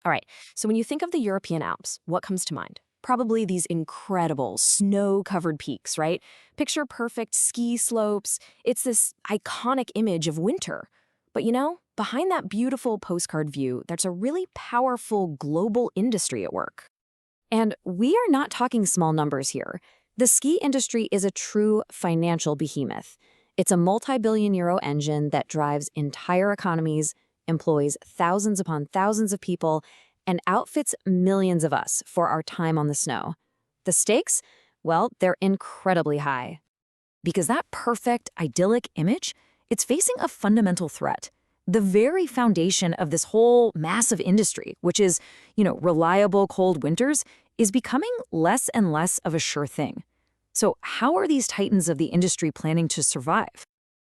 All right, so when you think of the European Alps, what comes to mind? Probably these incredible snow-covered peaks, right? Picture perfect ski slopes. It's this iconic image of winter. But behind that beautiful postcard view, there's a really powerful global industry at work. And we are not talking small numbers here. The ski industry is a true financial behemoth. It's a multi-billion-euro engine that drives entire economies, employs thousands upon thousands of people, and outfits millions of us for our time on the snow. The stakes? Well, they're incredibly high. Because that perfect, idyllic image, it's facing a fundamental threat. The very foundation of this whole massive industry, which is, reliable cold winters, is becoming less and less of a sure thing. So how are these titans of the industry planning to survive?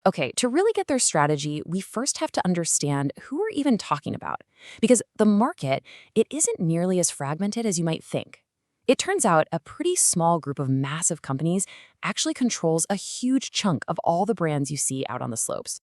Okay, to really get their strategy, we first have to understand who we're even talking about. Because the market, it isn't nearly as fragmented as you might think. It turns out a pretty small group of massive companies actually controls a huge chunk of all the brands you see out on the slopes.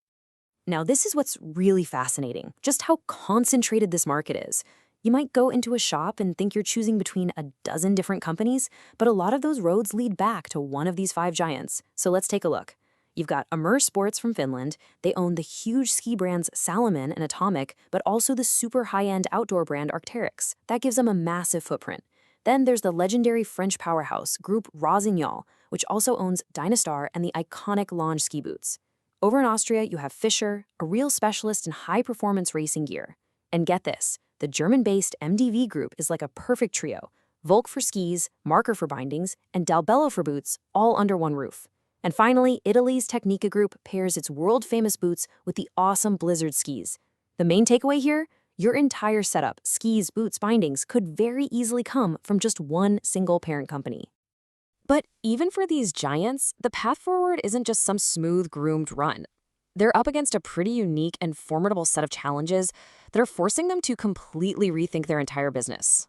Now, this is what's really fascinating, just how concentrated this market is. You might go into a shop and think you're choosing between a dozen different companies, but a lot of those roads lead back to one of these five giants. So let's take a look. You've got Amer Sports from Finland. They own the huge ski brands Salomon and Atomic, but also the super high-end outdoor brand Arc'teryx. That gives them a massive footprint. Then there's the legendary French powerhouse, Groupe Rossignol, which also owns Dynastar and the iconic Lange ski boots. Over in Austria, you have Fischer, a real specialist in high-performance racing gear. And get this, the German-based MDV Group is like a perfect trio. Volk for skis, Marker for bindings, and Dalbello for boots, all under one roof. And finally, Italy's Tecnica Group pairs its world-famous boots with the awesome Blizzard skis. The main takeaway here? Your entire setup, skis, boots, bindings, could very easily come from just one single parent company. But even for these giants, the path forward isn't just some smooth, groomed run. They're up against a pretty unique and formidable set of challenges that are forcing them to completely rethink their entire business.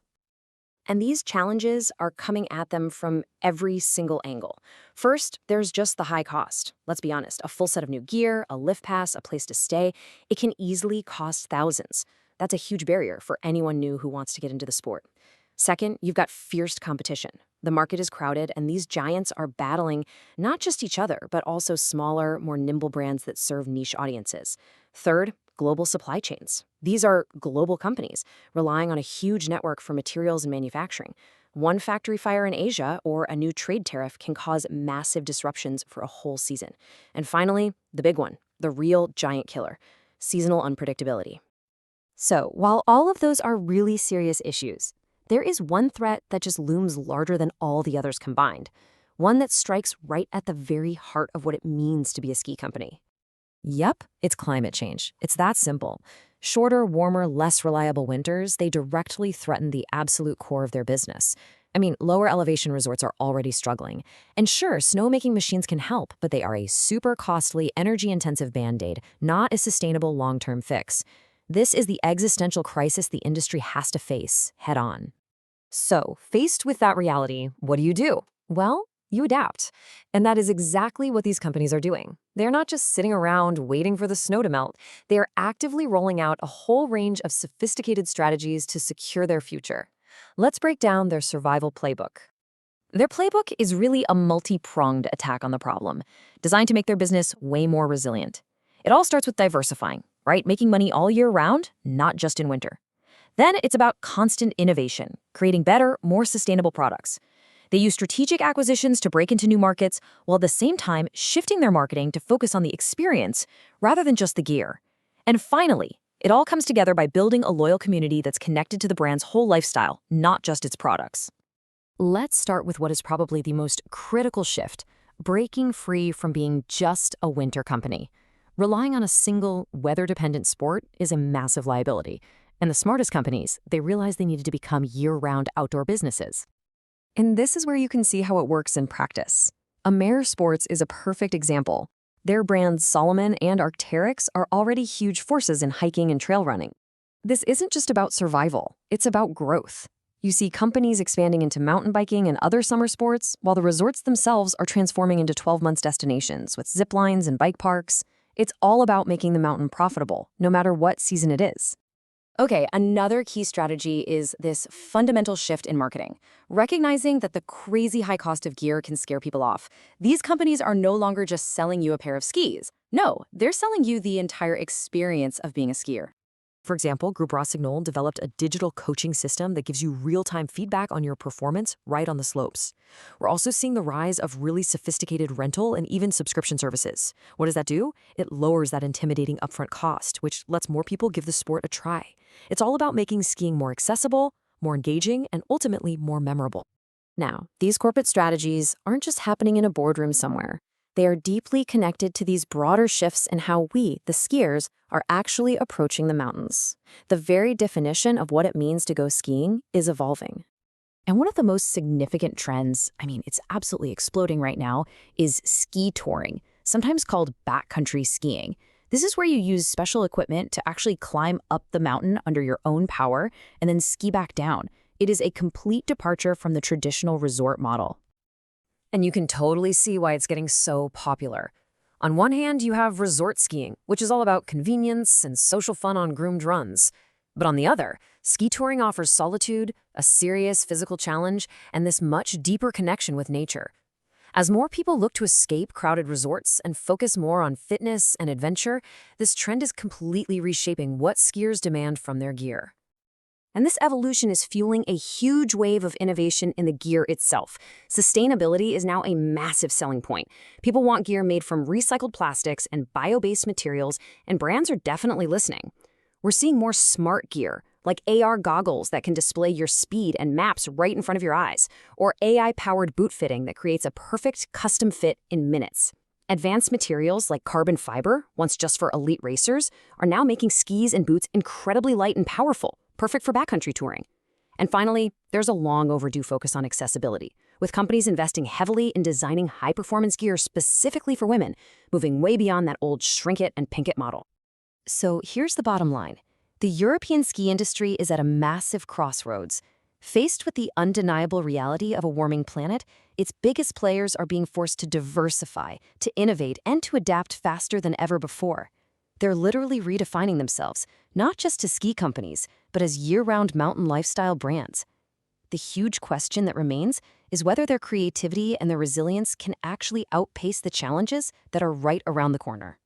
And these challenges are coming at them from every single angle. First, there's just the high cost. Let's be honest, a full set of new gear, a lift pass, a place to stay, it can easily cost thousands. That's a huge barrier for anyone new who wants to get into the sport. Second, you've got fierce competition. The market is crowded, and these giants are battling not just each other, but also smaller, more nimble brands that serve niche audiences. Third, global supply chains. These are global companies relying on a huge network for materials and manufacturing. One factory fire in Asia or a new trade tariff can cause massive disruptions for a whole season. And finally, the big one, the real giant killer, seasonal unpredictability. So, while all of those are really serious issues, there is one threat that just looms larger than all the others combined, one that strikes right at the very heart of what it means to be a ski company. Yep, it's climate change. It's that simple. Shorter, warmer, less reliable winters, they directly threaten the absolute core of their business. I mean, lower elevation resorts are already struggling. And sure, snowmaking machines can help, but they are a super costly, energy-intensive band-aid, not a sustainable long-term fix. This is the existential crisis the industry has to face head-on. So, faced with that reality, what do? Well, you adapt. And that is exactly what these companies are doing. They're not just sitting around waiting for the snow to melt. They are actively rolling out a whole range of sophisticated strategies to secure their future. Let's break down their survival playbook. Their playbook is really a multi-pronged attack on the problem, designed to make their business way more resilient. It all starts with diversifying, right? Making money all year round, not just in winter. Then it's about constant innovation, creating better, more sustainable products. They use strategic acquisitions to break into new markets, while at the same time shifting their marketing to focus on the experience rather than just the gear. And finally, it all comes together by building a loyal community that's connected to the brand's whole lifestyle, not just its products. Let's start with what is probably the most critical shift, breaking free from being just a winter company. Relying on a single, weather-dependent sport is a massive liability. And the smartest companies, they realized they needed to become year-round outdoor businesses. And this is where you can see how it works in practice. Amer Sports is a perfect example. Their brands Salomon and Arc'teryx are already huge forces in hiking and trail running. This isn't just about survival, it's about growth. You see companies expanding into mountain biking and other summer sports, while the resorts themselves are transforming into 12-month destinations with zip lines and bike parks. It's all about making the mountain profitable, no matter what season it is. Okay, another key strategy is this fundamental shift in marketing, recognizing that the crazy high cost of gear can scare people off. These companies are no longer just selling you a pair of skis. No, they're selling you the entire experience of being a skier. For example, Groupe Rossignol developed a digital coaching system that gives you real-time feedback on your performance right on the slopes. We're also seeing the rise of really sophisticated rental and even subscription services. What does that do? It lowers that intimidating upfront cost, which lets more people give the sport a try. It's all about making skiing more accessible, more engaging, and ultimately more memorable. Now, these corporate strategies aren't just happening in a boardroom somewhere. They are deeply connected to these broader shifts in how we, the skiers, are actually approaching the mountains. The very definition of what it means to go skiing is evolving. And one of the most significant trends, it's absolutely exploding right now, is ski touring, sometimes called backcountry skiing. This is where you use special equipment to actually climb up the mountain under your own power and then ski back down. It is a complete departure from the traditional resort model. And you can totally see why it's getting so popular. On one hand, you have resort skiing, which is all about convenience and social fun on groomed runs. But on the other, ski touring offers solitude, a serious physical challenge, and this much deeper connection with nature. As more people look to escape crowded resorts and focus more on fitness and adventure, this trend is completely reshaping what skiers demand from their gear. And this evolution is fueling a huge wave of innovation in the gear itself. Sustainability is now a massive selling point. People want gear made from recycled plastics and bio-based materials, and brands are definitely listening. We're seeing more smart gear, like AR goggles that can display your speed and maps right in front of your eyes, or AI-powered boot fitting that creates a perfect custom fit in minutes. Advanced materials like carbon fiber, once just for elite racers, are now making skis and boots incredibly light and powerful, perfect for backcountry touring. And finally, there's a long overdue focus on accessibility, with companies investing heavily in designing high-performance gear specifically for women, moving way beyond that old shrink it and pink it model. So here's the bottom line. The European ski industry is at a massive crossroads. Faced with the undeniable reality of a warming planet, its biggest players are being forced to diversify, to innovate, and to adapt faster than ever before. They're literally redefining themselves, not just as ski companies, but as year-round mountain lifestyle brands. The huge question that remains is whether their creativity and their resilience can actually outpace the challenges that are right around the corner.